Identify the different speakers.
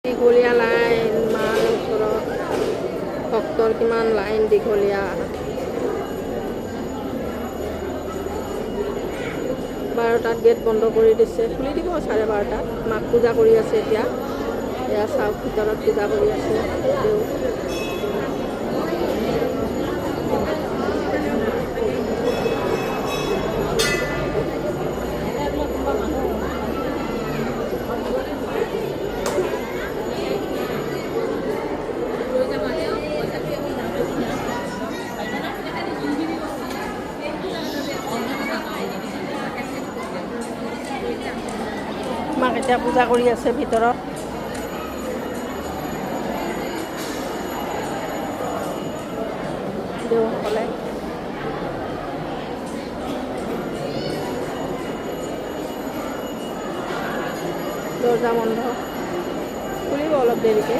Speaker 1: দীঘলীয়া লাইন মাৰ ওচৰত ভক্তৰ কিমান লাইন দীঘলীয়া 12টাত গেট বন্ধ কৰি দিছে খুলি দিব 12:30টাত মাক পূজা কৰি আছে এতিয়া এয়া চাওক ভিতৰত পূজা কৰি আছে দেউ মাক এতিয়া পূজা কৰি আছে ভিতৰত দেউসকলে দৰ্জা বন্ধ খুলিব অলপ দেৰিকৈ